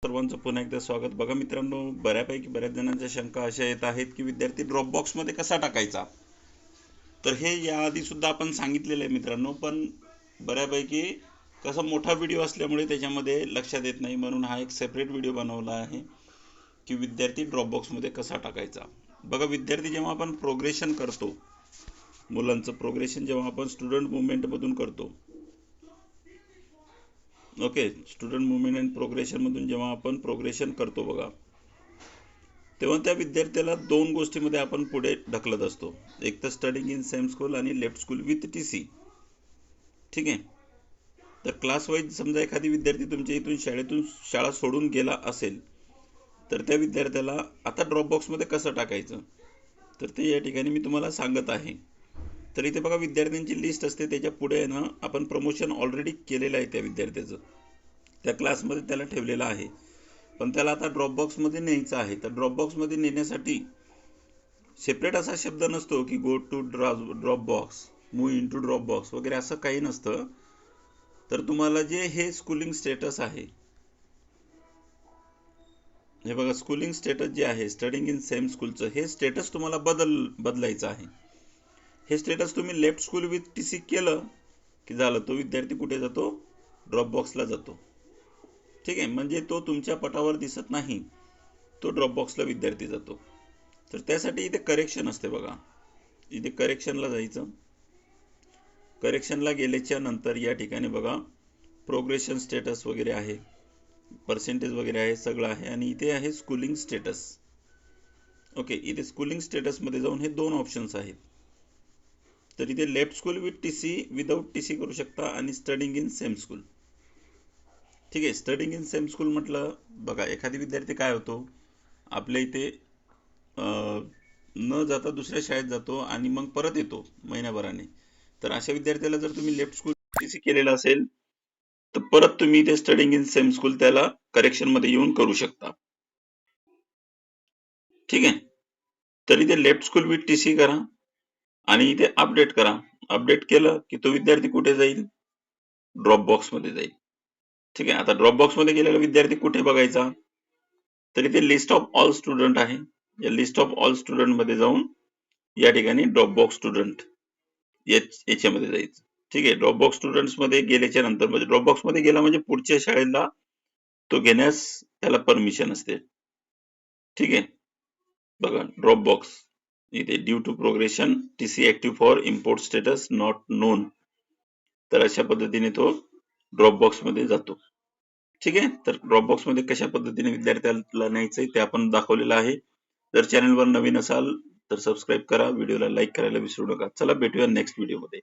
सर्वांचं पुन्हा एकदा स्वागत. बघा मित्रांनो, बऱ्याच जणांच्या शंका अशा येत आहेत की विद्यार्थी ड्रॉप बॉक्स मध्ये कसा टाकायचा. तर हे याआधी सुद्धा आपण सांगितलेलं आहे मित्रांनो, पण बऱ्यापैकी कसं मोठा व्हिडिओ असल्यामुळे त्याच्यामध्ये लक्षात येत नाही, म्हणून हा एक सेपरेट व्हिडिओ बनवला आहे की विद्यार्थी ड्रॉप बॉक्स मध्ये कसा टाकायचा. बघा, विद्यार्थी जेव्हा आपण प्रोग्रेशन करतो, मुलांचं प्रोग्रेशन जेव्हा आपण स्टुडंट मुवमेंट मधून करतो, okay, student movement and progression मधून जेव्हा आपण प्रोग्रेशन करतो बघा, तेव्हा त्या विद्यार्थ्याला दोन गोष्टीमध्ये आपण पुढे ढकलत असतो. एक तर स्टडिंग इन सेम स्कूल आणि लेफ्ट स्कूल विथ टीसी. ठीक आहे. तर क्लास वाईज समजा एखादी विद्यार्थी तुमच्या इथून शाळा सोडून गेला असेल, तर त्या विद्यार्थ्याला आता ड्रॉप बॉक्स मध्ये कसं टाकायचं, तर ते या ठिकाणी मी तुम्हाला सांगत आहे. तर इथे बघा, विद्यार्थ्यांची लिस्ट असते, त्याच्या पुढे ना आपण प्रमोशन ऑलरेडी केलेलं आहे त्या विद्यार्थ्याचं, त्या क्लासमध्ये त्याला ठेवलेलं आहे. पण त्याला आता ड्रॉप बॉक्स मध्ये न्यायचं आहे. तर ड्रॉप बॉक्स मध्ये नेण्यासाठी सेपरेट असा शब्द नसतो की go to drop box, move into drop box वगैरे, असं काही नसतं. तर तुम्हाला जे हे स्कूलिंग स्टेटस आहे, हे बघा, स्कूलिंग स्टेटस जे आहे स्टडिंग इन सेम स्कूलचं, हे स्टेटस तुम्हाला बदलायचं आहे. हे स्टेटस तुम्ही लेफ्ट स्कूल विथ टीसी केलं की झालं, तो विद्यार्थी कुठे जातो, ड्रॉप बॉक्सला जातो. ठीक आहे. म्हणजे तो तुमच्या पटावर दिसत नाही, तो ड्रॉप बॉक्सला विद्यार्थी जातो. तर त्यासाठी इथे करेक्शन असते बघा, इथे करेक्शनला जायचं. करेक्शनला गेल्याच्या नंतर या ठिकाणी बघा, प्रोग्रेशन स्टेटस वगैरे आहे, पर्सेंटेज वगैरे आहे, सगळं आहे. आणि इथे आहे स्कूलिंग स्टेटस. ओके, इथे स्कूलिंग स्टेटस मध्ये जाऊन हे दोन ऑप्शन्स आहेत. तर इथे left school with TC, without TC करू शकता, आणि स्टडिंग इन सेम स्कूल. ठीक आहे. स्टडिंग इन सेम स्कूल म्हटलं, बघा एखादी विद्यार्थी काय होतो, आपल्या इथे न जाता दुसऱ्या शाळेत जातो आणि मग परत येतो महिन्याभराने. तर अशा विद्यार्थ्याला जर तुम्ही लेफ्ट स्कूल टीसी केलेला असेल, तर परत तुम्ही इथे स्टडिंग इन सेम स्कूल त्याला करेक्शन मध्ये येऊन करू शकता. ठीक आहे. तर इथे लेफ्ट स्कूल विथ टीसी करा आणि इथे अपडेट करा. अपडेट केलं की तो विद्यार्थी कुठे जाईल, ड्रॉप बॉक्स मध्ये जाईल. ठीक आहे. आता ड्रॉप बॉक्स मध्ये गेलेला विद्यार्थी कुठे बघायचा, तर इथे लिस्ट ऑफ ऑल स्टुडंट आहे. या लिस्ट ऑफ ऑल स्टुडंट मध्ये जाऊन या ठिकाणी ड्रॉप बॉक्स स्टुडंट याच्यामध्ये जायचं. ठीक आहे. ड्रॉप बॉक्स स्टुडंट्स मध्ये गेल्याच्या नंतर, म्हणजे ड्रॉप बॉक्स मध्ये गेला म्हणजे पुढच्या शाळेला तो घेण्यास त्याला परमिशन असते. ठीक आहे. बघा, ड्रॉप बॉक्स इथे due to progression TC active for import status not known. तर अशा पद्धतीने तो ड्रॉप बॉक्स मध्ये जातो. ठीक आहे. तर ड्रॉप बॉक्स मध्ये कशा पद्धतीने विद्यार्थ्याला न्यायचंय ते आपण दाखवलेलं आहे. जर चॅनलवर नवीन असाल तर सबस्क्राईब करा, व्हिडिओला लाईक करायला विसरू नका. चला, भेटूया नेक्स्ट व्हिडिओ मध्ये.